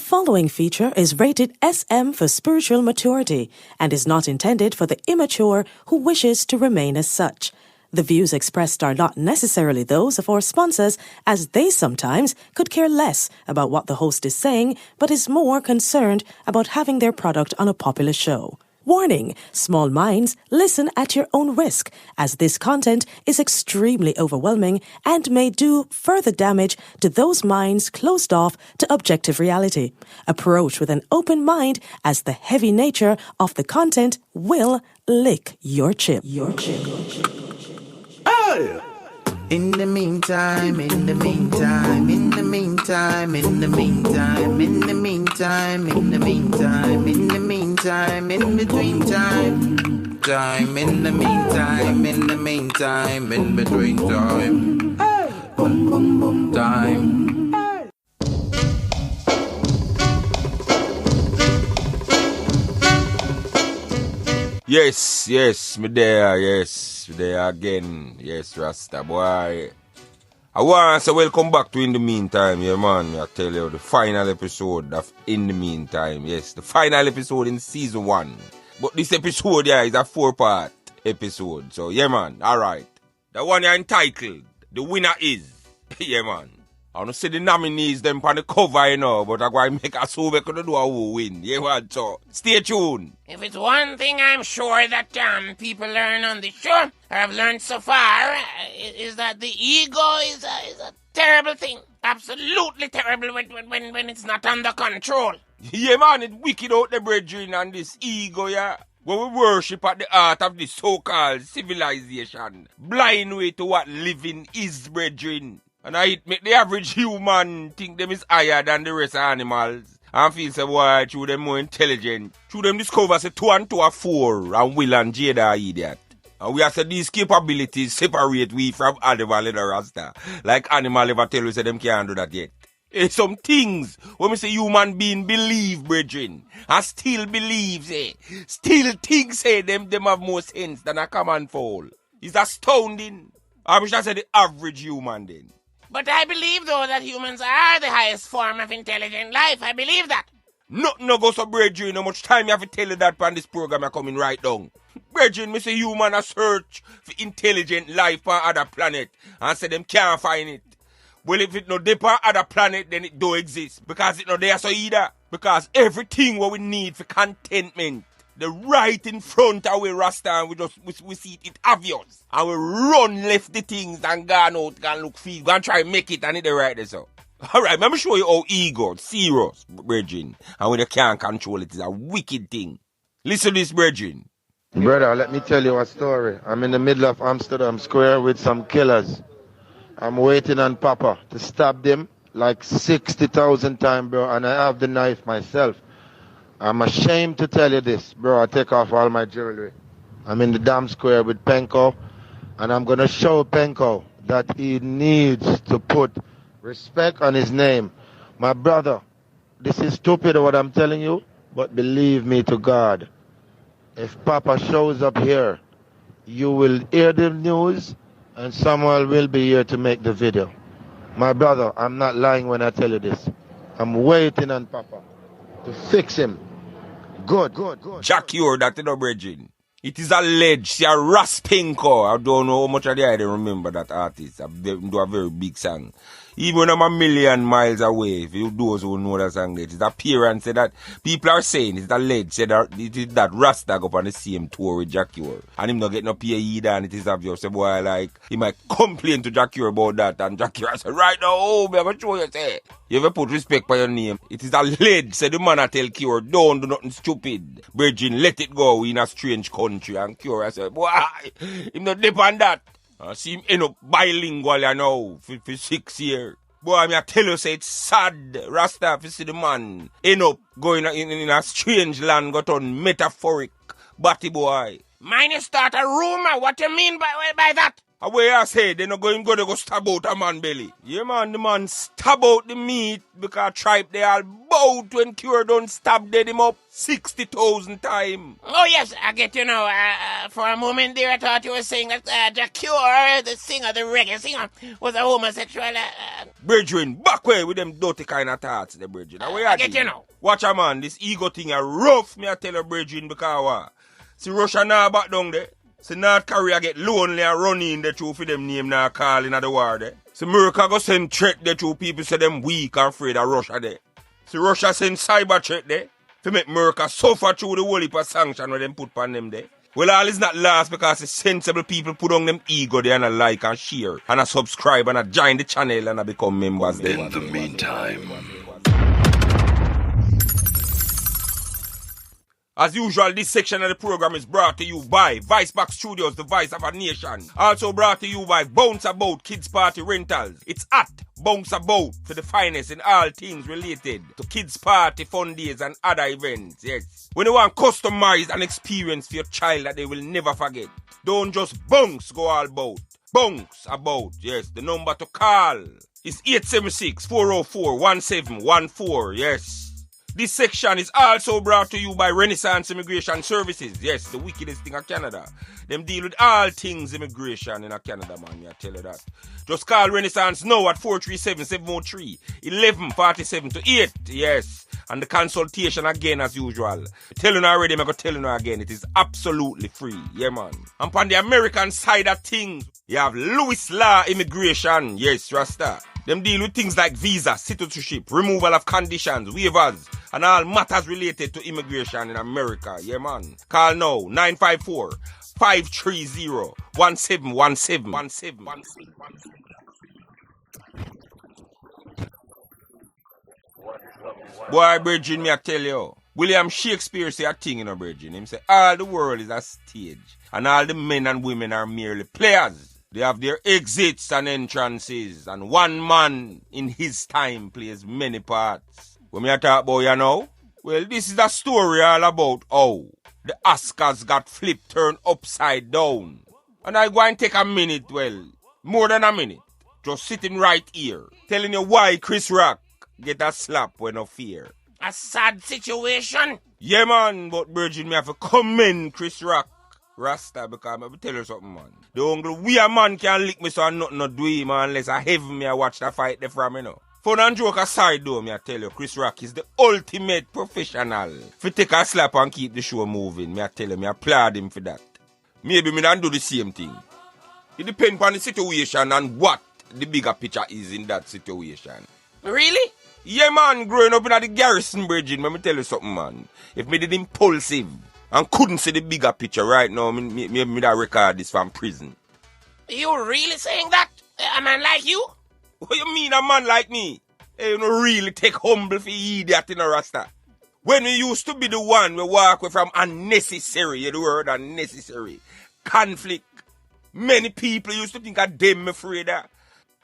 following feature is rated SM for spiritual maturity and is not intended for the immature who wishes to remain as such. The views expressed are not necessarily those of our sponsors, as they sometimes could care less about what the host is saying, but is more concerned about having their product on a popular show. Warning, small minds, listen at your own risk, as this content is extremely overwhelming and may do further damage to those minds closed off to objective reality. Approach with an open mind, as the heavy nature of the content will lick your chip. Oh! In the meantime, in the meantime, in the meantime, in the meantime, in the meantime, in the meantime, in the meantime, in between time, time, in the meantime, in the meantime, in between time, time. Yes, me there again. Yes, Rasta boy. I want to welcome back to In the Meantime, yeah man. I tell you, the final episode of In the Meantime. Yes, the final episode in season 1. But this episode, yeah, is a 4-part episode. So, yeah man, alright. The one you're entitled, the winner is, yeah man. I don't see the nominees them on the cover, you know, but I'm going to make a so we could do who win. Yeah, man, so stay tuned. If it's one thing I'm sure that people learn on the show, or have learned so far, is that the ego is a terrible thing. Absolutely terrible when it's not under control. Yeah, man, it's wicked out the brethren and this ego, yeah. When we worship at the heart of this so-called civilization, blind way to what living is, brethren. And it make the average human think them is higher than the rest of animals. And feel say, boy, through them more intelligent. Through them discover say 2 and 2 are 4, and Will and Jada are idiot. And we have said these capabilities separate we from animal in the Rasta. Like animal ever tell you say them can't do that yet. It's some things when we say human being believe, brethren, and still believes, still thinks, them have more sense than a common fowl. It's astounding. I wish I said the average human then. But I believe, though, that humans are the highest form of intelligent life. I believe that. Nothing no go so, brethren. How much time you have to tell you that on this program you're coming right down. Brethren, me say human a search for intelligent life on other planet and say them can't find it. Well, if it no dip on other planet, then it don't exist. Because it no there so either. Because everything what we need for contentment, the right in front of we Rasta, and we see it obvious. And we run left the things and gone out, and look feel, go and try make it and it the right there so. Alright, let me show you how ego, serious, brethren. And when you can't control it, it's a wicked thing. Listen to this, brethren. Brother, let me tell you a story. I'm in the middle of Amsterdam Square with some killers. I'm waiting on Papa to stab them like 60,000 times, bro, and I have the knife myself. I'm ashamed to tell you this, bro. I take off all my jewelry. I'm in the damn square with Penko, and I'm going to show Penko that he needs to put respect on his name. My brother, this is stupid what I'm telling you, but believe me to God, if Papa shows up here, you will hear the news, and someone will be here to make the video. My brother, I'm not lying when I tell you this. I'm waiting on Papa to fix him. Good. Jacure, that you know, brethren. It is alleged, see a Raspinko. I don't know how much of the I remember that artist. They do a very big song. Even when I'm a million miles away, if you those who know that song, it is appearance that people are saying, it's alleged, say that it is that Rasta go up on the same tour with Jacure. And him not get no pay either, and it is obvious. So boy, like, he might complain to Jacure about that, and Jacure say, right now, oh, I'm going to show you, say. You ever put respect by your name? It is alleged, say the man I tell Cure, don't do nothing stupid. Virgin, let it go, we in a strange country. And Cure, I say, boy, him not dip on that. I see him end up bilingual, you know, for 6 years. Boy, I tell you, say it's sad, Rasta, if you see the man end up going in a strange land, got on metaphoric, batty boy. Mine start a rumor, what you mean by that? Away I say, they not going to go stab out a man belly. Yeah, man, the man stab out the meat because tribe they all bowed when Cure don't stab dead him up 60,000 times. Oh, yes, I get you now. For a moment there, I thought you were saying that the Cure, the singer, the reggae singer, was a homosexual. Brethren, back way with them dirty kind of thoughts, the brethren. I get you now. Watch a man, this ego thing are rough, me I tell you, brethren, because what? See, Russia now back down there. See, North Korea get lonely and running the truth for them name now calling at the war there. See, America go send threat there to people say them weak and afraid of Russia there. See, Russia send cyber threat there to make America suffer through the whole heap of sanction where them put on them there. Well, all is not last because the sensible people put on them ego there and a like and share and a subscribe and a join the channel and a become members there. In the meantime... As usual, this section of the program is brought to you by Vice Back Studios, the voice of a nation. Also brought to you by Bounce About Kids Party Rentals. It's at Bounce About for the finest in all things related to kids party, fun days and other events, yes. When you want customized an experience for your child that they will never forget, don't just bounce go all about. Bounce About, yes. The number to call is 876-404-1714, yes. This section is also brought to you by Renaissance Immigration Services. Yes, the wickedest thing in Canada. Them deal with all things immigration in Canada, man. I tell you that. Just call Renaissance now at 437-703-1147 to 8. And the consultation again as usual. Telling you already, I'm going to tell you again. It is absolutely free. Yeah, man. And on the American side of things, you have Lewis Law Immigration. Yes, Rasta. Them deal with things like visa, citizenship, removal of conditions, waivers, and all matters related to immigration in America. Yeah, man. Call now, 954-530-1717. Boy, Virgin, me I tell you, William Shakespeare say a thing in a Virgin. Him say, all the world is a stage, and all the men and women are merely players. They have their exits and entrances, and one man in his time plays many parts. When me talk about you know, well, this is a story all about how the Oscars got flipped, turned upside down. And I go and take a minute, well, more than a minute, just sitting right here, telling you why Chris Rock get a slap with no fear. A sad situation? Yeah, man, but Virgin, me have to commend Chris Rock. Rasta, because I'm going to tell you something, man. The uncle, we a man can lick me so I nothing not do him, unless I have me I watch the fight there from, you know. Fun and joke aside though, me I tell you, Chris Rock is the ultimate professional. If you take a slap and keep the show moving, me I tell you, me applaud him for that. Maybe me don't do the same thing. It depends on the situation and what the bigger picture is in that situation. Really? Yeah, man, growing up in the garrison, Bridget, let me tell you something, man. If me did impulsive and couldn't see the bigger picture right now, me that record this from prison. You really saying that? A man like you? What you mean a man like me? Hey, you know really take humble for idiot in a Rasta. When we used to be the one we walk away from unnecessary, you the word unnecessary, conflict. Many people used to think of them afraid of.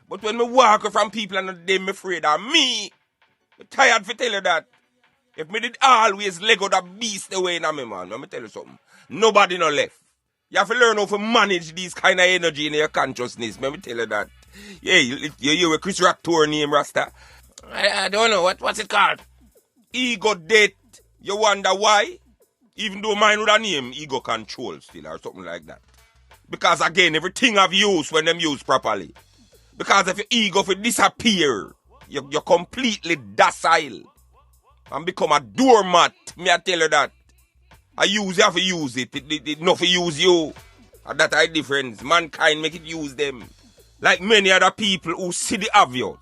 But when we walk away from people and them afraid of me, I'm tired to tell you that. If me did always Lego that beast away in me, man, let me tell you something. Nobody no left. You have to learn how to manage these kind of energy in your consciousness. Let me tell you that. Yeah, you a Chris Rock tour name, Rasta. I don't know. What's it called? Ego Death. You wonder why? Even though mine with a name, Ego Control still or something like that. Because again, everything have use when them used properly. Because if your ego will disappear, you're completely docile. And become a doormat, me I tell you that. You have to use it. It not for use you. And that is the difference. Mankind make it use them. Like many other people who see the obvious.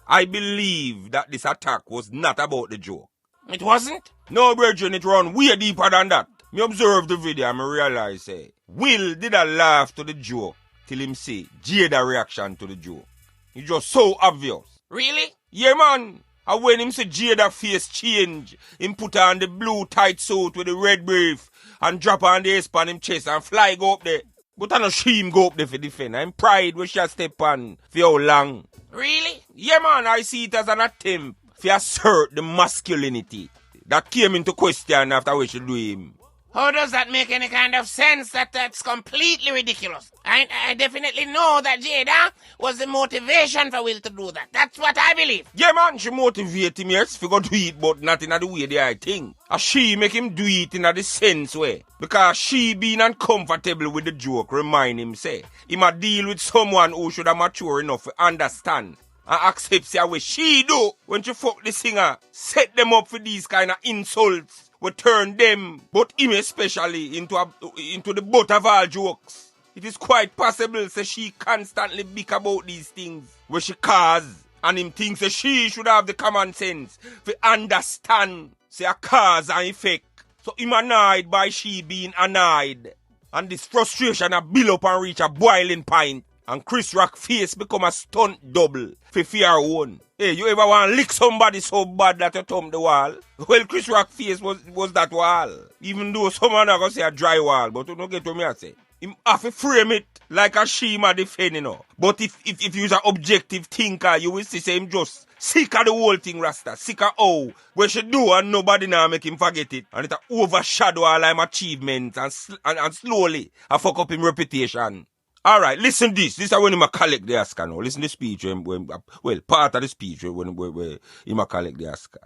I believe that this attack was not about the joke. It wasn't? No, brethren, it run way deeper than that. Me observe the video and me realize, say, Will did a laugh to the joke till him say, Jada reaction to the joke. It's just so obvious. Really? Yeah, man. And when him say Jada face change, him put on the blue tight suit with the red brief and drop on the ace on him chest and fly go up there. But I no see him go up there for defend. I'm pride we shall step on for how long. Really? Yeah, man, I see it as an attempt to assert the masculinity that came into question after we should do him. How does that make any kind of sense? That's completely ridiculous. I definitely know that Jada was the motivation for Will to do that. That's what I believe. Yeah, man, she motivate him, yes, for go do it, but not in the way the I think. And she make him do it in the sense way. Because she being uncomfortable with the joke, remind him, say, he might deal with someone who should have mature enough to understand and accept say what she do when she fuck the singer, set them up for these kind of insults. We turn them, but him especially, into the butt of all jokes. It is quite possible that she constantly bick about these things where she cause, and him thinks that she should have the common sense to understand say a cause and effect. So him annoyed by she being annoyed, and this frustration a build up and reach a boiling point. And Chris Rock face become a stunt double for fear own. Hey, you ever want to lick somebody so bad that you thumb the wall? Well, Chris Rock face was that wall. Even though someone are going to say a dry wall, but you don't get what me I say. Him have to frame it like a Shima defend, you know. But if you're an objective thinker, you will see him just sick of the whole thing, Rasta. Sick of how. Where she do and nobody now make him forget it. And it overshadow all him achievements and slowly I fuck up him reputation. Alright, listen this. This is when he collect the Oscar now. Listen to the speech well, part of the speech when he collect the Oscar.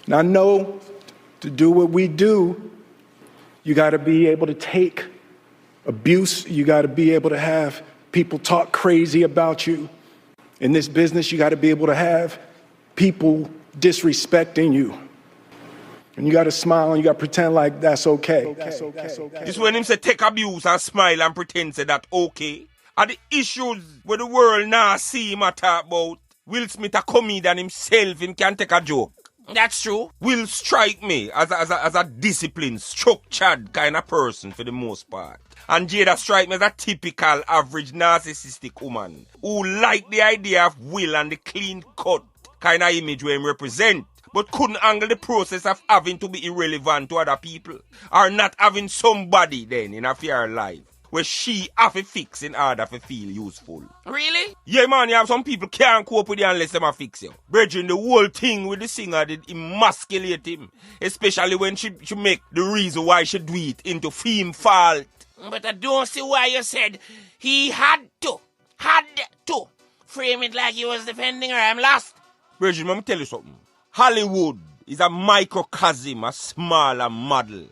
Now, I know to do what we do, you got to be able to take abuse. You got to be able to have people talk crazy about you. In this business, you got to be able to have people disrespecting you. And you got to smile and you got to pretend like that's okay. This when him say take abuse and smile and pretend say that okay. Are the issues where the world now see him talk about. Will Smith a comedian himself, him can take a joke. That's true. Will strike me as a disciplined, structured kind of person for the most part. And Jada strike me as a typical average narcissistic woman who like the idea of Will and the clean cut kind of image where him represent. But couldn't handle the process of having to be irrelevant to other people. Or not having somebody then in a fair life where she have to fix in order to feel useful. Really? Yeah, man, you have some people can't cope with you unless them fix you. Brethren, the whole thing with the singer did emasculate him. Especially when she make the reason why she do it into theme fault. But I don't see why you said he had to frame it like he was defending her. I'm lost. Brethren, let me tell you something. Hollywood is a microcosm, a smaller model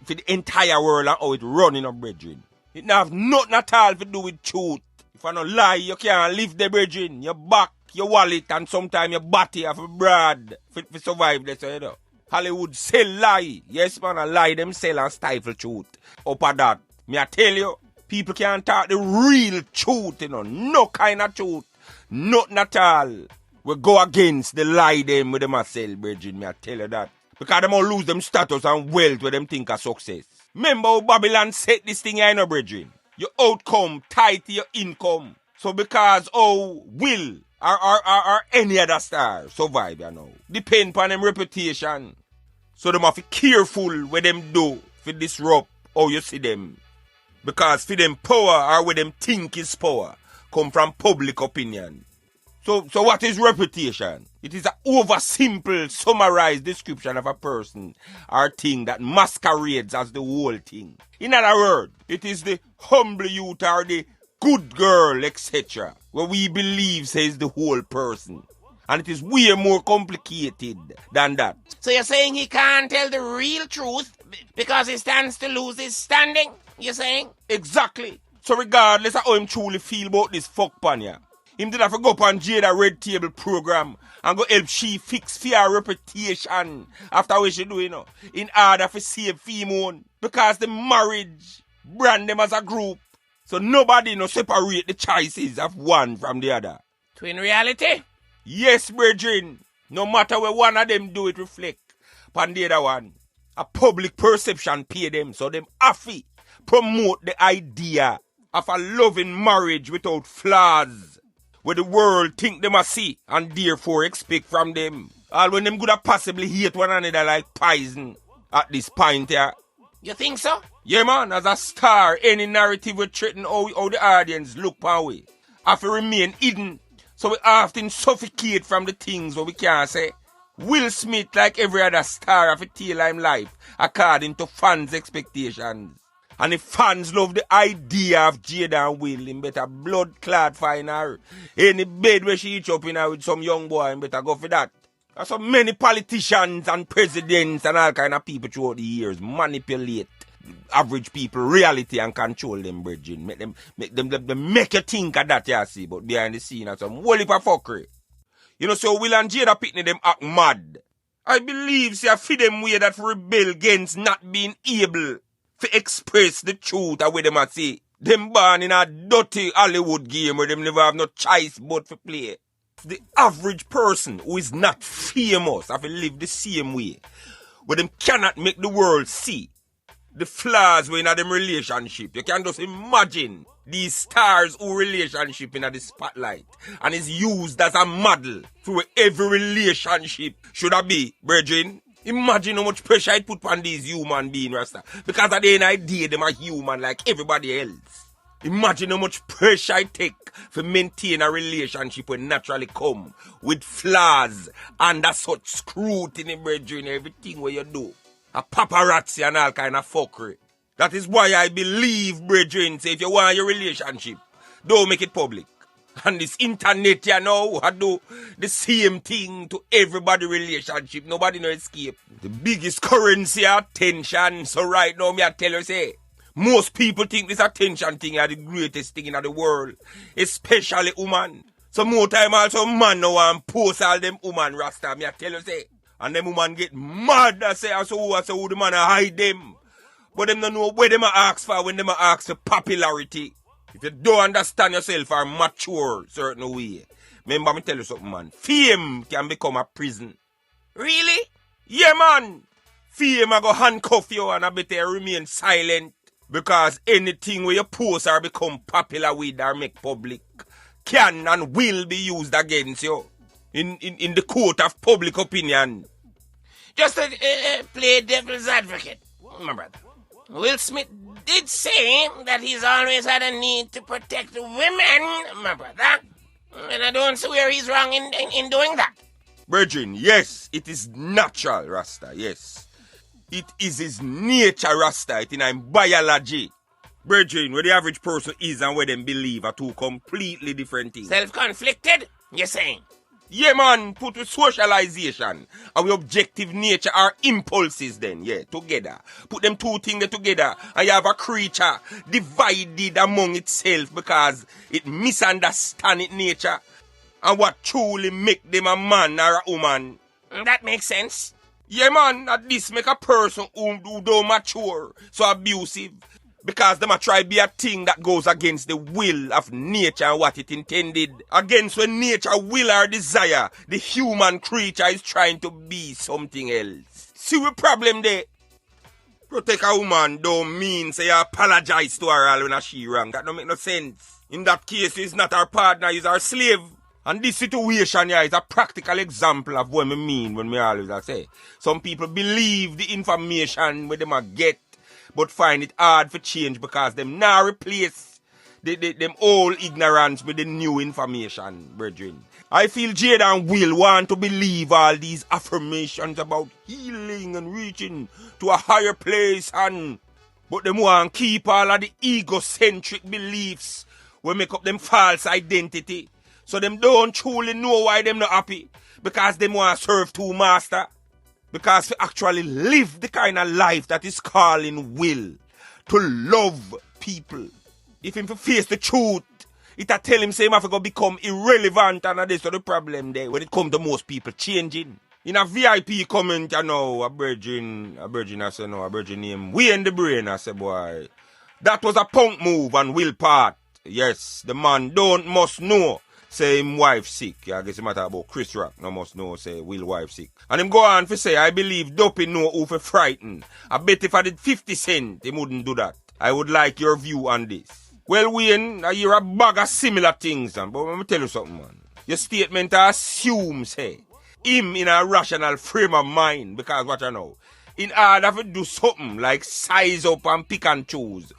for the entire world and how it running up, brethren. It don't have nothing at all to do with truth. If I don't lie, you can't live the brethren. Your back, your wallet, and sometimes your body have a brad for survive this, you know. Hollywood sell lie. Yes, man, a lie them sell and stifle truth. Up at that, me I tell you, people can't talk the real truth, you know. No kind of truth. Nothing at all. We go against the lie them with them a sell, brethren, me I tell you that. Because them all lose them status and wealth where them think of success. Remember how Babylon set this thing here, you know, brethren? Your outcome tied to your income. So because Will or any other star survive, you know, depend on them reputation. So them have to be careful what them do for disrupt how you see them. Because for them power or what them think is power come from public opinion. So what is reputation? It is an oversimple, summarized description of a person or thing that masquerades as the whole thing. In other words, it is the humble youth or the good girl, etc., where we believe says the whole person. And it is way more complicated than that. So you're saying he can't tell the real truth because he stands to lose his standing? You're saying? Exactly. So regardless of how him truly feel about this fuck pan here, him did have to go up on Jada Red Table program and go help she fix fear reputation after what she do, you know, in order to save female. Because the marriage brand them as a group. So nobody no separate the choices of one from the other. Twin reality? Yes, brethren. No matter where one of them do it reflect upon the other one. A public perception pay them, so them have to promote the idea of a loving marriage without flaws. Where the world think they must see and therefore expect from them. All when them could have possibly hate one another like poison at this point here. You think so? Yeah, man. As a star, any narrative will threaten how the audience look our way. Have to remain hidden. So we often suffocate from the things what we can't say. Will Smith, like every other star of a tail-line life, according to fans' expectations. And if fans love the idea of Jada and Will, him better blood clot find her. Any bed where she each up in her with some young boy, him better go for that. There's so many politicians and presidents and all kind of people throughout the years manipulate average people reality and control them, brethren. Make them make you think of that, you see, but behind the scene are some whole heap of fuckery. You know, so Will and Jada Pitney them act mad. I believe see I feed them way that rebel against not being able to express the truth of what them a say. Them born in a dirty Hollywood game where them never have no choice but to play. The average person who is not famous have to live the same way, where them cannot make the world see the flaws in them relationship. You can just imagine these stars who relationship in the spotlight and is used as a model for every relationship should have be, brethren. Imagine how much pressure it put on these human beings, Rasta. Because at the end of the day, them are human like everybody else. Imagine how much pressure it take for maintain a relationship when naturally come with flaws and such scrutiny, brethren, everything what you do. A paparazzi and all kind of fuckery. That is why I believe, brethren, say if you want your relationship, don't make it public. And this internet, you know, I do the same thing to everybody relationship. Nobody no escape. The biggest currency is attention. So right now, me I tell you, say, most people think this attention thing is the greatest thing in the world. Especially woman. So more time also man now and post all them woman Rasta. Me I tell you, say. And them woman get mad. I say who the man hide them. But them don't know where them ask for when them ask for popularity. If you don't understand yourself or mature certain way, remember me tell you something, man. Fame can become a prison. Really? Yeah, man. Fame I go handcuff you and I better remain silent. Because anything where you post or become popular with or make public can and will be used against you in the court of public opinion. Just to play devil's advocate, my brother. Will Smith did say that he's always had a need to protect women, my brother. And I don't see where he's wrong in doing that. Brethren, yes, it is natural, Rasta, yes. It is his nature, Rasta, it in our biology. Brethren, where the average person is and where them believe are two completely different things. Self-conflicted, you're saying? Yeah, man, put with socialization and with objective nature or impulses then, yeah, together. Put them two things together and you have a creature divided among itself because it misunderstands its nature and what truly make them a man or a woman. That makes sense. Yeah, man, at this make a person who don't mature, so abusive. Because them a try be a thing that goes against the will of nature and what it intended. Against when nature will or desire, the human creature is trying to be something else. See the problem there? Protect a woman don't mean say you apologize to her all when she wrong. That don't make no sense. In that case, it's not her partner, it's her slave. And this situation here is a practical example of what I mean when me always say. Some people believe the information where them a get, but find it hard for change because them now replace them old ignorance with the new information, brethren. I feel Jada and Will want to believe all these affirmations about healing and reaching to a higher place, but them want to keep all of the egocentric beliefs will make up them false identity. So them don't truly know why them not happy. Because them want to serve two masters. Because to actually live the kind of life that is calling Will to love people. If him face the truth, it a tell him say him have to go become irrelevant and that's the problem there when it comes to most people changing. In a VIP comment, you know, a virgin I say no, a virgin name, we in the brain, I say boy. That was a punk move on Will part. Yes, the man must know. Say him wife sick. I guess it matter about Chris Rock. No must know say Will wife sick. And him go on for say I believe Dopey know who for frighten. I bet if I did 50 cents, he wouldn't do that. I would like your view on this. Well, Wayne, I hear a bag of similar things, but let me tell you something, man. Your statement assumes, hey, him in a rational frame of mind, because what you know, in order to do something like size up and pick and choose,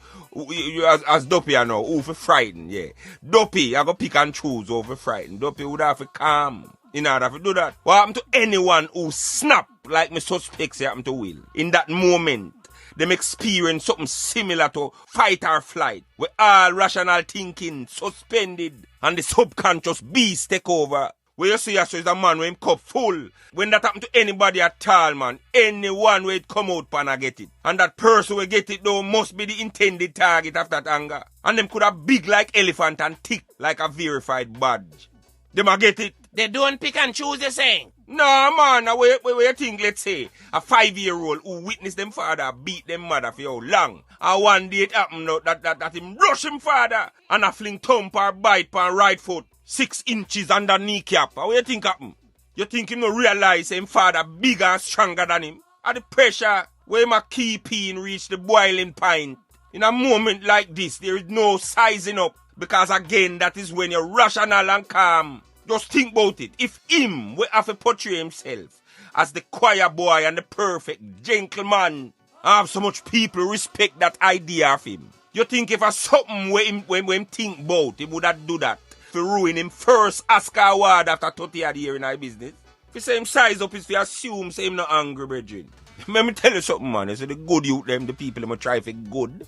as Dopey I know, who for frighten, yeah. Dopey, I go pick and choose over frighten. Dopey would have to calm. In order to do that, what happened to anyone who snap like me suspects happen to Will? In that moment, them experience something similar to fight or flight, where all rational thinking suspended and the subconscious beast take over. Where you see us is a man with him cup full. When that happen to anybody at all, man, anyone where it come out pan get it. And that person will get it though must be the intended target of that anger. And them could have big like elephant and thick like a verified badge. Them a get it. They don't pick and choose, you're saying? No, man, where you think, let's say, a 5-year-old who witnessed them father beat them mother for how long? And one day it happened that him rush him father and a fling thump or bite per right foot 6 inches under kneecap. What you think happen? You think him no realize him father bigger and stronger than him? At the pressure where him a keep in reach the boiling point. In a moment like this, there is no sizing up. Because again, that is when you're rational and calm. Just think about it. If him will have to portray himself as the choir boy and the perfect gentleman, have so much people respect that idea of him. You think if a something where him think about, he would have do that for ruin him first Oscar award after 30 years in our business? If you say him size up, is to assume say him not angry, brethren. Let me tell you something, man. You say the good youth them, the people them try for good.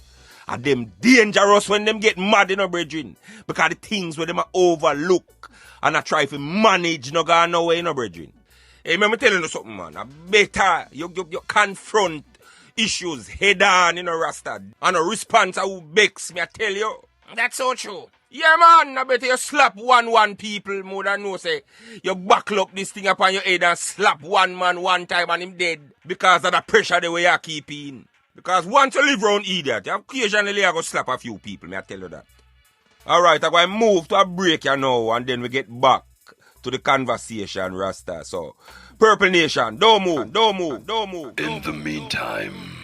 And them dangerous when them get mad, you know, brethren. Because the things where them overlook and I try to manage no go nowhere, you know, brethren. Hey, let me tell you something, man. I better you confront issues head on, you know, Rasta. And a response who begs me, I tell you. That's so true. Yeah, man, I better you slap one people more than no say. You buckle up this thing upon your head and slap one man one time and him dead. Because of the pressure the way you keep in. Because once you live around idiot, you occasionally I go slap a few people, may I tell you that. Alright, I'm going to move to a break you know, and then we get back to the conversation, Rasta. So, Purple Nation, don't move. In the meantime,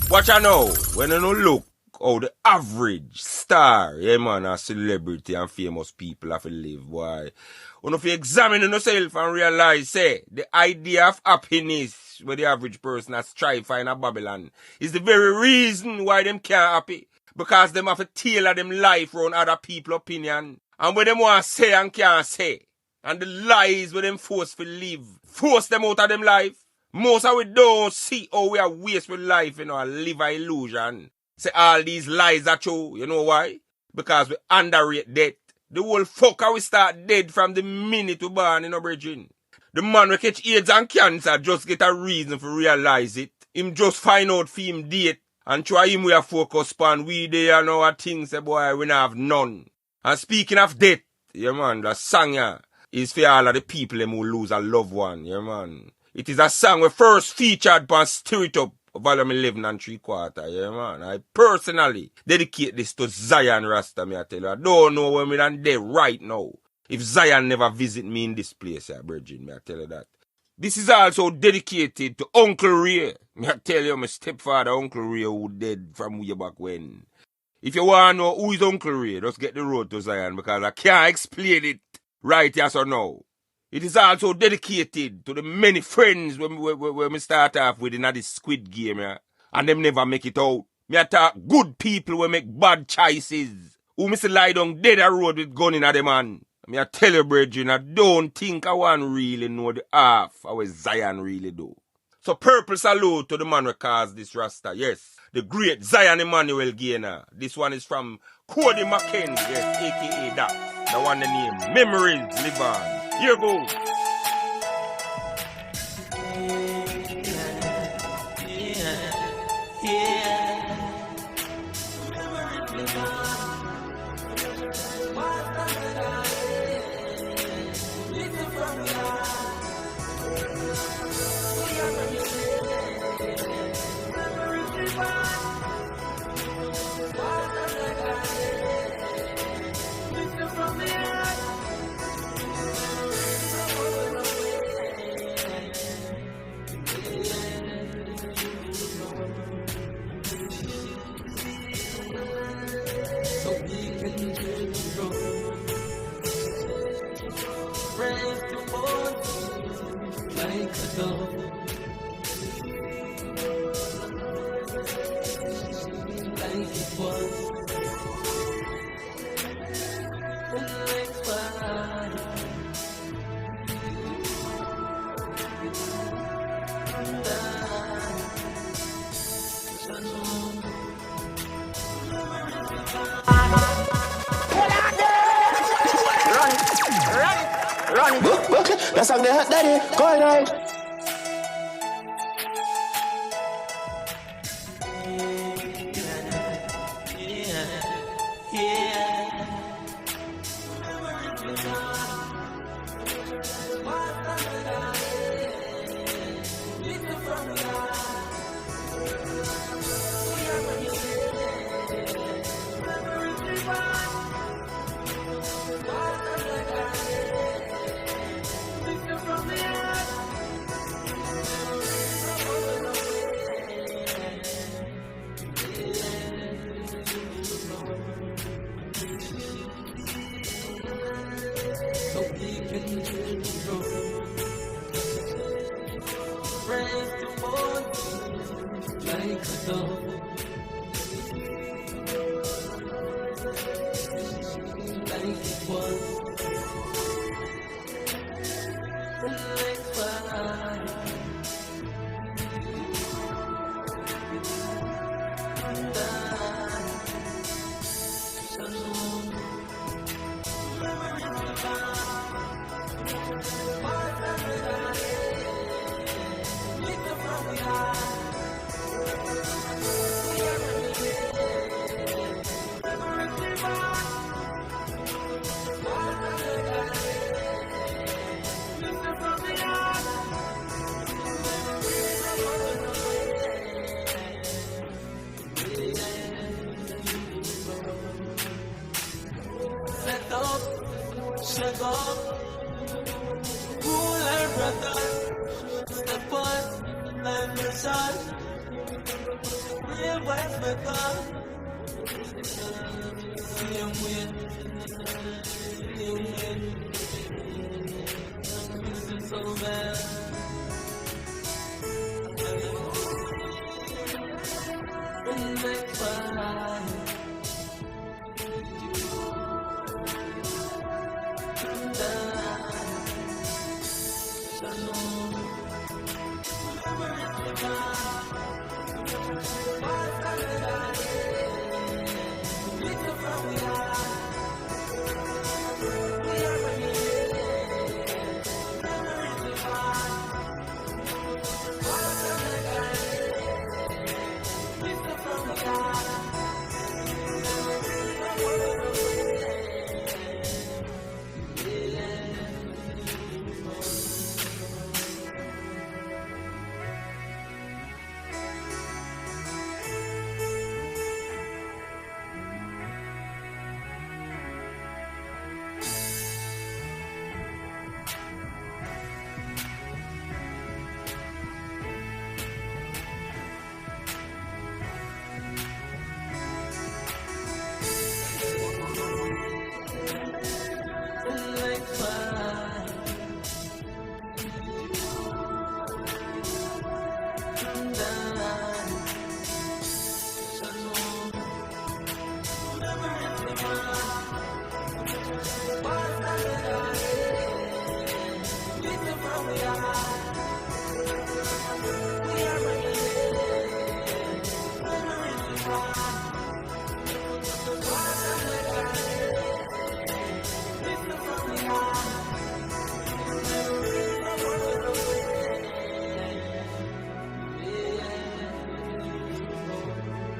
watch you know, when you look how the average star, yeah man, a celebrity and famous people have to live, boy. If you examine yourself and realize, say, the idea of happiness where the average person has strive for in a Babylon is the very reason why them can't happy. Because them have to tailor them life around other people's opinion. And what them want to say and can't say. And the lies where them force to live. Force them out of them life. Most of we don't see how we are waste with life, you know, and live an illusion. Say all these lies are true. You know why? Because we underrate death. The whole fucker we start dead from the minute we born, you know, brethren. The man who catch AIDS and cancer just get a reason to realize it. Him just find out for him date. And try him we are focused upon. We there know our things, say boy, we not have none. And speaking of death, yeah man, the song yeah, is for all of the people who lose a loved one, yeah man. It is a song we first featured upon Stir It Up, volume 11 and 3/4, yeah man. I personally dedicate this to Zion Rasta, me I tell you. I don't know where me done there right now. If Zion never visit me in this place, yeah, brethren, me I tell you that. This is also dedicated to Uncle Ray. Me I tell you, my stepfather, Uncle Ray, who dead from way back when. If you want to know who is Uncle Ray, just get the road to Zion because I can't explain it right yes or no. It is also dedicated to the many friends when we start off with in this Squid Game, yeah, and them never make it out. Me I talk good people will make bad choices. Who miss lie down dead a road with gun in a them man. Me I tell you, brethren, I don't think I want really know the half of what Zion really do. So purple salute to the man who caused this Rasta. Yes, the great Zion Emmanuel Gaynor. This one is from Cody McKenzie, yes, a.k.a. that. The one the name Memories Live On. Here goes. That song they hot daddy, go ahead.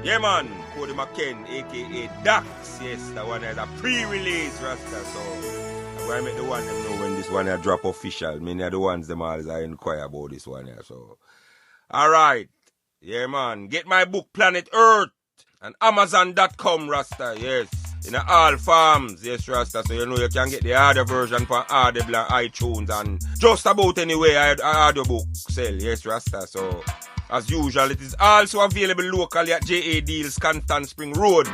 Yeah, man, Cody McKen, aka Dax. Yes, that one is a pre-release Rasta. So, I'm going to make the one them know when this one here drop official. Many of the ones them always I inquire about this one here. So, alright. Yeah, man, get my book Planet Earth and Amazon.com, Rasta. Yes, in all forms. Yes, Rasta. So, you know you can get the other version for Audible and iTunes and just about anywhere audio book sell. Yes, Rasta. So, as usual, it is also available locally at JA Deals, Constant Spring Road,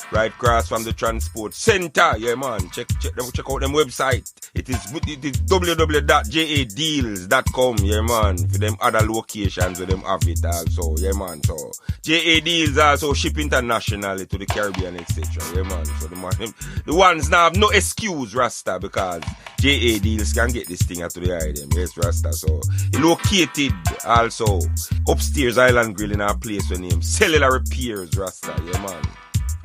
right across from the Transport Center. Yeah, man. Check out them website. It is www.jadeals.com. Yeah, man. For them other locations where them have it also. Yeah, man. So JA Deals also ship internationally to the Caribbean, etc. Yeah, man. So the ones now have no excuse, Rasta, because JA Deals can get this thing out to the item. Yes, Rasta. So it located also upstairs Island Grill in our place with name Cellular Repairs, Rasta. Yeah, man.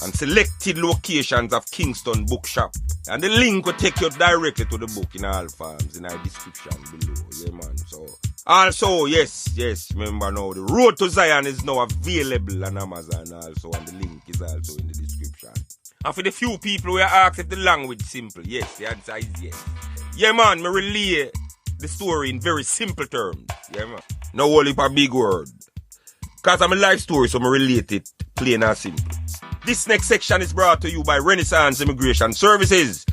and selected locations of Kingston Bookshop. And the link will take you directly to the book in all forms in our description below. Yeah, man. So also, yes, remember now, the Road to Zion is now available on Amazon also, and the link is also in the description. And for the few people who are asked if the language simple, yes, the answer is yes. Yeah, man, me relay the story in very simple terms. Yeah, man. No whole heap of big word. Because I'm a life story, so I relate it plain and simple. This next section is brought to you by Renaissance Immigration Services.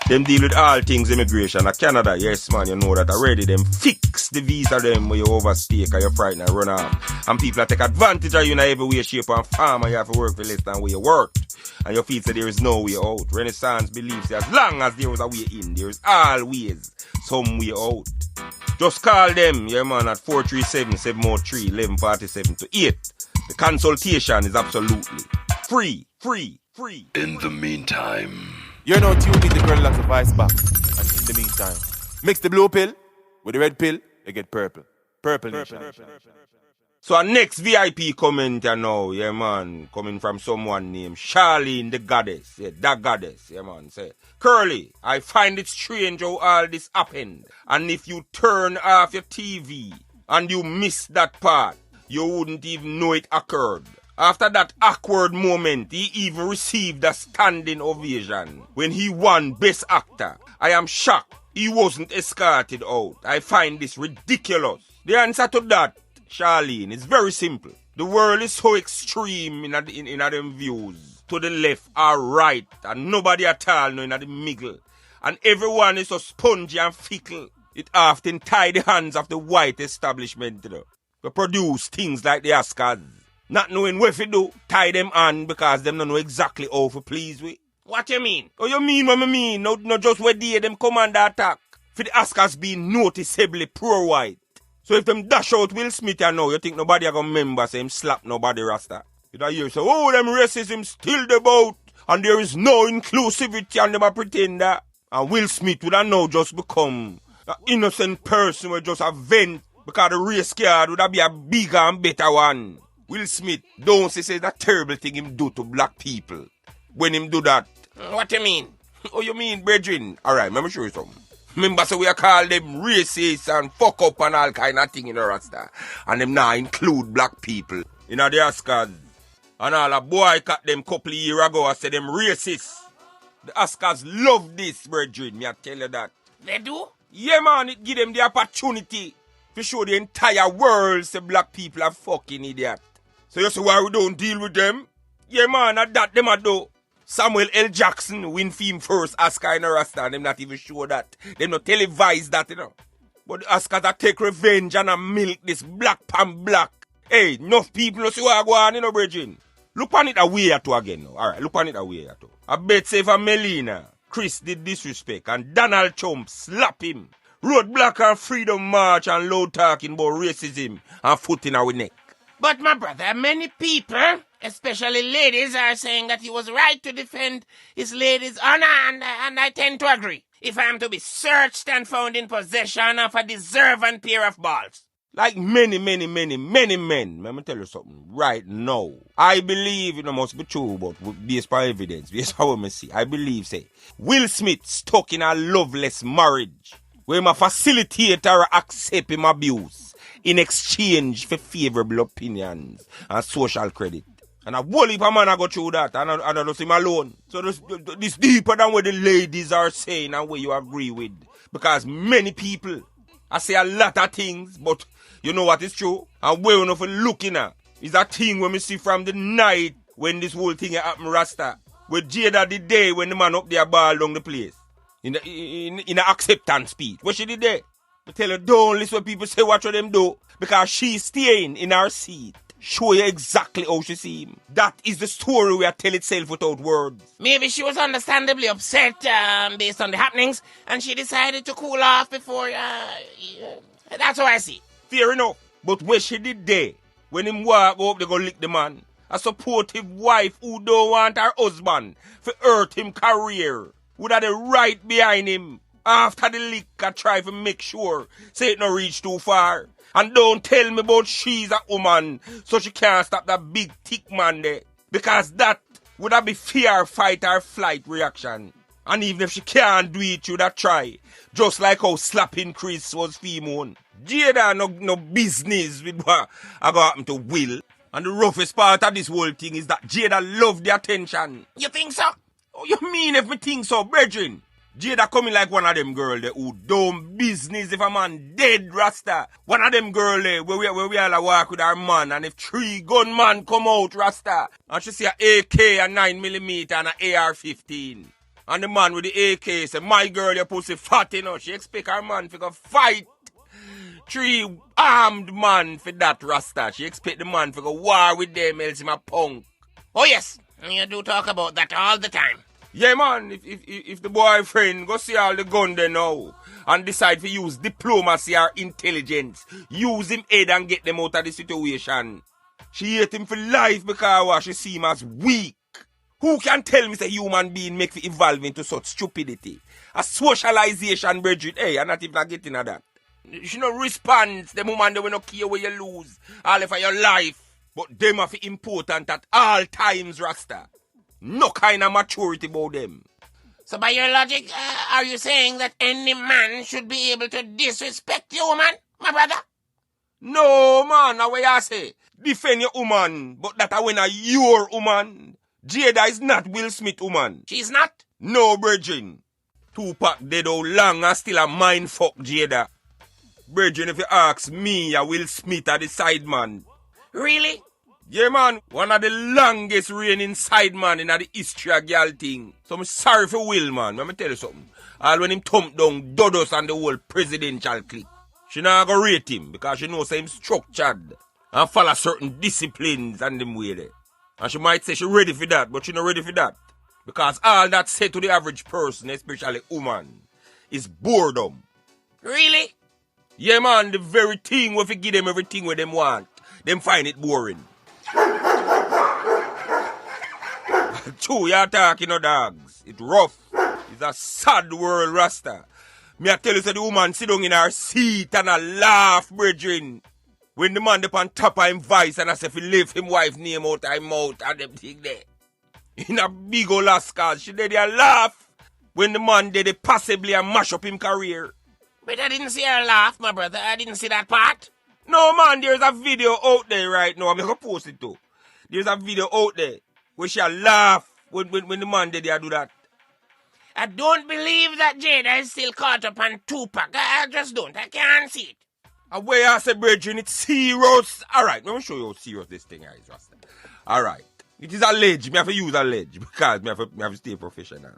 Them deal with all things immigration at Canada. Yes, man, you know that already. Them fix the visa them where you overstay or you're frightened and run off. And people that take advantage of you in every way, shape, and form, and you have to work for less than where you worked. And you feel that there is no way out. Renaissance believes that as long as there is a way in, there is always some way out. Just call them, yeah, man, at 437-703-1147 to 8. The consultation is absolutely free. In the meantime, You're now tuned in the CurlyLoxx advice box. And in the meantime, mix the blue pill with the red pill, you get purple. Purple nation. So our next VIP comment now, yeah, man, coming from someone named Charlene the Goddess. Yeah, that goddess, yeah, man, say, Curly, I find it strange how all this happened. And if you turn off your TV and you miss that part, you wouldn't even know it occurred. After that awkward moment, he even received a standing ovation when he won Best Actor. I am shocked he wasn't escorted out. I find this ridiculous. The answer to that, Charlene, is very simple. The world is so extreme in them views. To the left or right, and nobody at all in the middle. And everyone is so spongy and fickle. It often ties the hands of the white establishment, to produce things like the Oscars. Not knowing what to do, tie them on because them don't know exactly how to please with. What you mean? Oh, you mean what I mean? No just where them come under attack. For the Oscars being noticeably pro-white. So if them dash out Will Smith, you know, you think nobody are gonna remember say him slap nobody rasta. You don't hear so, oh, them racism still the boat. And there is no inclusivity and them a pretend that. And Will Smith would have now just become an innocent person who just a vent because the race card would have be a bigger and better one. Will Smith, don't say that terrible thing him do to black people. When him do that. What you mean? Oh, you mean, brethren? Alright, let me show you something. Remember, so we are call them racist and fuck up and all kind of thing in the Rasta. And them now include black people in the Oscars. And all a boycott them couple of years ago and say them racist. The Oscars love this, brethren, me I tell you that. They do? Yeah, man, it give them the opportunity to show the entire world say black people are fucking idiot. So you say why we don't deal with them? Yeah, man, at that them a do. Samuel L. Jackson win film first Oscar in a Rasta and them not even show that. Them not televise that, you know. But the Oscars that take revenge and a milk this black pan black. Hey, enough people see what go on, you know, brethren. Look on it away at again now. Alright, look on it away at. I bet say for Melina, Chris did disrespect and Donald Trump slap him. Wrote Black and Freedom March and loud talking about racism and foot in our neck. But my brother, many people, especially ladies, are saying that he was right to defend his lady's honor, and I tend to agree. If I am to be searched and found in possession of a deserving pair of balls. Like many men, let me tell you something right now. I believe it must be true, but based on evidence, based on what I see, I believe, say, Will Smith stuck in a loveless marriage where him a facilitate or accept him abuse in exchange for favorable opinions and social credit. And a whole heap of man I go through that, and I don't see him alone. So this deeper than what the ladies are saying and what you agree with. Because many people, I say a lot of things, but you know what is true? And where enough looking at is a thing when we see from the night when this whole thing happened, Rasta. With Jada the day when the man up there ball down the place. In the acceptance speech. What she did there? I tell you, don't listen when people say what them do. Because she's staying in her seat. Show you exactly how she see him. That is the story we tell itself without words. Maybe she was understandably upset based on the happenings, and she decided to cool off before. That's how I see. Fair enough. But what she did there, when him walk up, they go lick the man. A supportive wife who don't want her husband to hurt him career would have the right behind him. After the lick, I try to make sure say it not reach too far. And don't tell me about she's a woman, so she can't stop that big thick man there. Because that Would that be fear, fight, or flight reaction? And even if she can't do it, she would have try. Just like how slapping Chris was female. Jada no business with what I got happen to Will. And the roughest part of this whole thing is that Jada loved the attention. You think so? Oh, you mean if me think so, brethren? Jada coming like one of them girl there who don't business if a man dead, Rasta. One of them girl there where we all walk with our man, and if 3 gunman come out, Rasta, and she see a AK, a 9mm and a AR-15. And the man with the AK say, my girl, your pussy fat, you know. She expect her man to go fight 3 armed man for that, Rasta. She expect the man to go war with them, else him a punk. Oh yes, you do talk about that all the time. Yeah, man, if the boyfriend go see all the gun there now and decide to use diplomacy or intelligence, use him head and get them out of the situation, she hate him for life because she see him as weak. Who can tell me say human being make it evolve into such stupidity? A socialization, Bridget, hey, I'm not even getting at that. She no response, the woman they will not care where you lose, all for your life. But them are important at all times, Rasta. No kind of maturity about them. So by your logic, are you saying that any man should be able to disrespect your woman, my brother? No, man, that's what I say. Defend your woman, but that when your woman. Jada is not Will Smith woman. She's not? No, Bridget. Tupac dead how long and still a mind fuck Jada. Bridget, if you ask me, a Will Smith are the side man. Really? Yeah, man, one of the longest reigning side man in the history of girl thing. So I'm sorry for Will, man. Let me tell you something. All when him thump down Dodos and the whole presidential clique. She not gonna rate him because she knows him structured and follow certain disciplines and them way there. And she might say she ready for that, but she not ready for that. Because all that said to the average person, especially woman, is boredom. Really? Yeah, man, the very thing where if you give them everything what them want, them find it boring. True, you're talking no dogs. It's rough. It's a sad world, Rasta. Me I tell you, so the woman sit down in her seat and I laugh, brethren. When the man up on top of him voice and I say if he leave him wife name out of him mouth and them thing there. In a big old Alaska, she did a laugh. When the man did it possibly and mash up him career. But I didn't see her laugh, my brother. I didn't see that part. No, man, there's a video out there right now. I'm going to post it too. There's a video out there where she laugh when the man did do that. I don't believe that Jada is still caught up on Tupac. I just don't. I can't see it. And where I say, brethren, it's serious. Alright, let me show you how serious this thing is, Rasta. Alright. It is alleged. Me have to use alleged because me have to stay professional.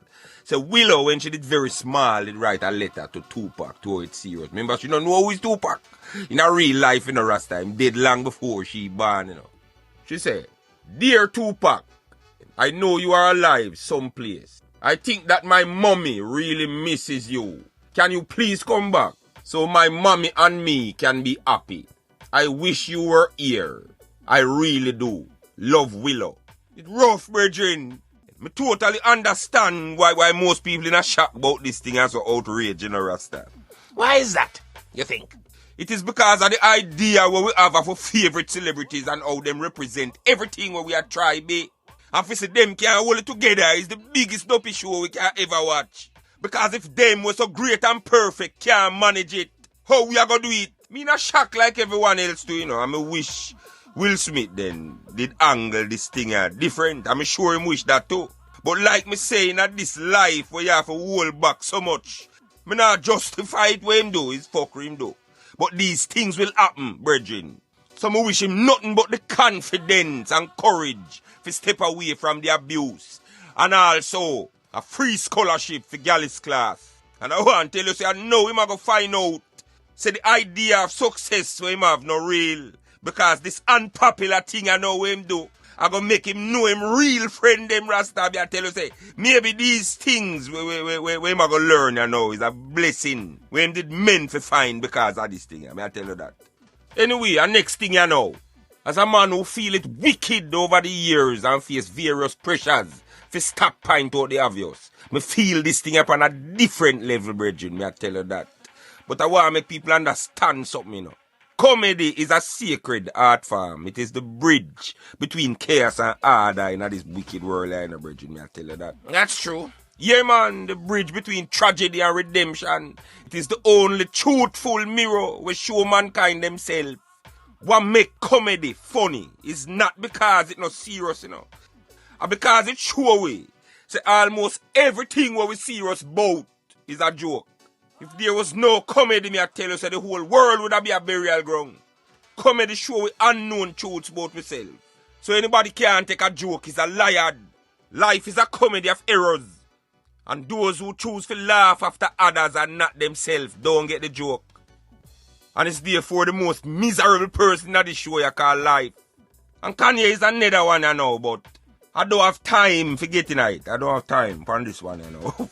So Willow, when she did very small, did write a letter to Tupac to how it's serious. Remember, she don't know who is Tupac. In her real life, in her Rasta, him dead long before she born, you know. She said, Dear Tupac, I know you are alive someplace. I think that my mommy really misses you. Can you please come back so my mommy and me can be happy? I wish you were here. I really do. Love, Willow. It's rough, brethren. I totally understand why most people in a shock about this thing are so outraged, you know, Rasta. Why is that, you think? It is because of the idea what we have of our favorite celebrities and how them represent everything where we are try be. And for see them can hold it together is the biggest dopey show we can ever watch. Because if them was so great and perfect can't manage it, how we are gonna do it? Me not shock like everyone else do, you know. I wish Will Smith then did angle this thing different. I'm sure him wish that too. But like me saying that this life where you have to hold back so much, me not justify it what him do, is fuck him do. But these things will happen, brethren. So me wish him nothing but the confidence and courage to step away from the abuse. And also a free scholarship for Gallis class. And I want to tell you, say, I know him I go find out. Say the idea of success for him have no real. Because this unpopular thing I know what him do, I gonna make him know him real friend them Rasta. I tell you say, maybe these things where him I gonna learn you know is a blessing. Where him did meant to find because of this thing. I tell you that. Anyway, the next thing you know, as a man who feel it wicked over the years and face various pressures to stop point out the obvious, me feel this thing up on a different level, brethren. I tell you that. But I want to make people understand something, you know. Comedy is a sacred art form. It is the bridge between chaos and order in this wicked world, I know, Bridget, I tell you that. That's true. Yeah, man, the bridge between tragedy and redemption. It is the only truthful mirror which show mankind themselves. What make comedy funny is not because it's not serious, you know. And because it show way. Say almost everything what we serious about is a joke. If there was no comedy, me I tell you, so the whole world would be a burial ground. Comedy show with unknown truths about myself. So anybody can't take a joke is a liar. Life is a comedy of errors. And those who choose to laugh after others and not themselves don't get the joke. And it's therefore the most miserable person in this show you call life. And Kanye is another one I know, but I don't have time for getting it. I don't have time for this one, you know.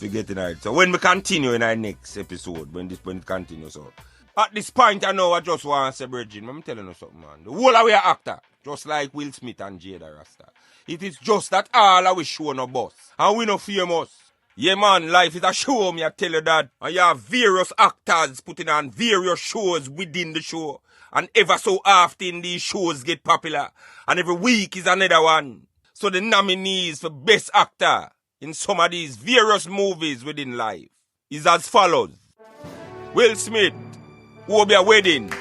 for getting it. So when we continue in our next episode, when it continues, so at this point I know I just want to say, Bridget, I'm telling you something, man. The whole of we are actor, just like Will Smith and Jada Rasta. It is just that all of we show no boss. And we no famous. Yeah, man, life is a show, me I tell you that. And you have various actors putting on various shows within the show. And ever so often these shows get popular. And every week is another one. So the nominees for Best Actor in some of these various movies within life is as follows. Will Smith, who will be a wedding.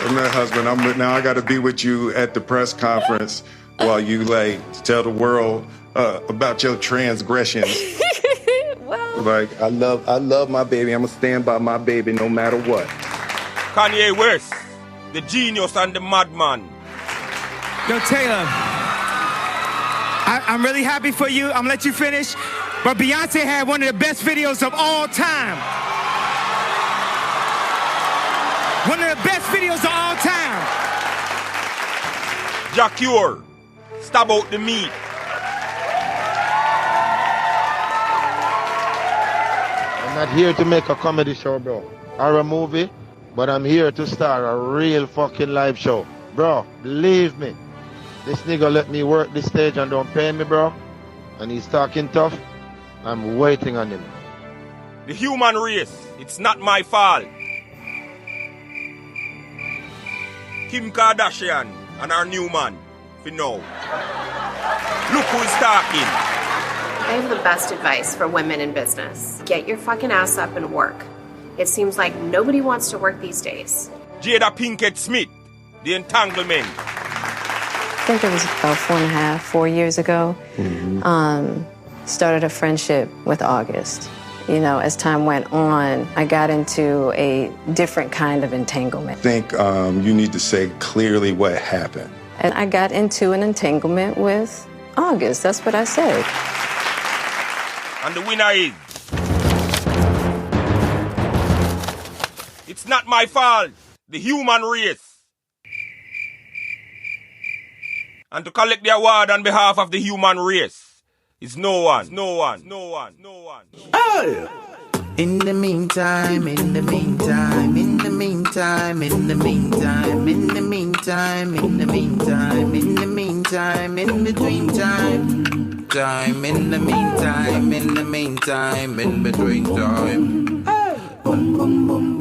And my husband, I got to be with you at the press conference while you tell the world about your transgressions. Well, I love my baby. I'm gonna stand by my baby no matter what. Kanye West, the genius and the madman. Yo, Taylor, I'm really happy for you. I'm gonna let you finish. But Beyonce had one of the best videos of all time. One of the best videos of all time. Jacure, stab out the meat. I'm not here to make a comedy show, bro, or a movie, but I'm here to start a real fucking live show. Bro, believe me, this nigga let me work this stage and don't pay me, bro, and he's talking tough. I'm waiting on him. The human race, it's not my fault. Kim Kardashian and our new man, for now. Look who is talking. I have the best advice for women in business. Get your fucking ass up and work. It seems like nobody wants to work these days. Jada Pinkett Smith, The Entanglement. I think it was about 4 years ago. Started a friendship with August. You know, as time went on, I got into a different kind of entanglement. I think you need to say clearly what happened. And I got into an entanglement with August. That's what I said. And the winner is... It's not my fault. The human race. And to collect the award on behalf of the human race is no one. Oh! In the meantime, in the meantime, in the meantime, in the meantime, in the meantime, in the meantime, in the meantime, in between time. In the meantime, in the meantime, in between time. Boom, boom, boom.